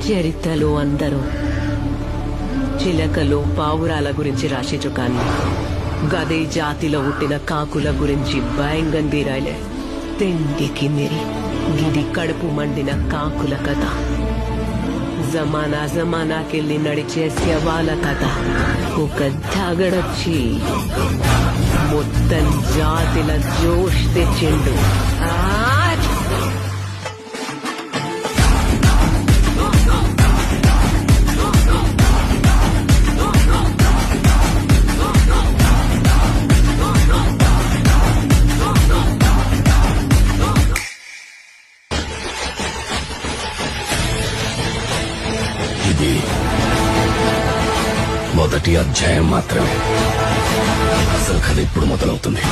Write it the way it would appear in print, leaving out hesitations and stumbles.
చరిత్రలో అందరూ చిలకలు పావురాల గురించి రాసిచు కానీ గదే జాతిలో పుట్టిన కాకుల గురించి భయంగా రాయలే. తిండికి మిరి గిది కడుపు మండిన కాకుల కథ, జమానాకెళ్ళి నడిచే శవాల కథ. ఒక దగడొచ్చి మొత్తం జాతిల జోష్ తెచ్చిండు. ఇది మొదటి అధ్యాయం మాత్రమే. అసలు కథ ఇప్పుడు మొదలవుతుంది.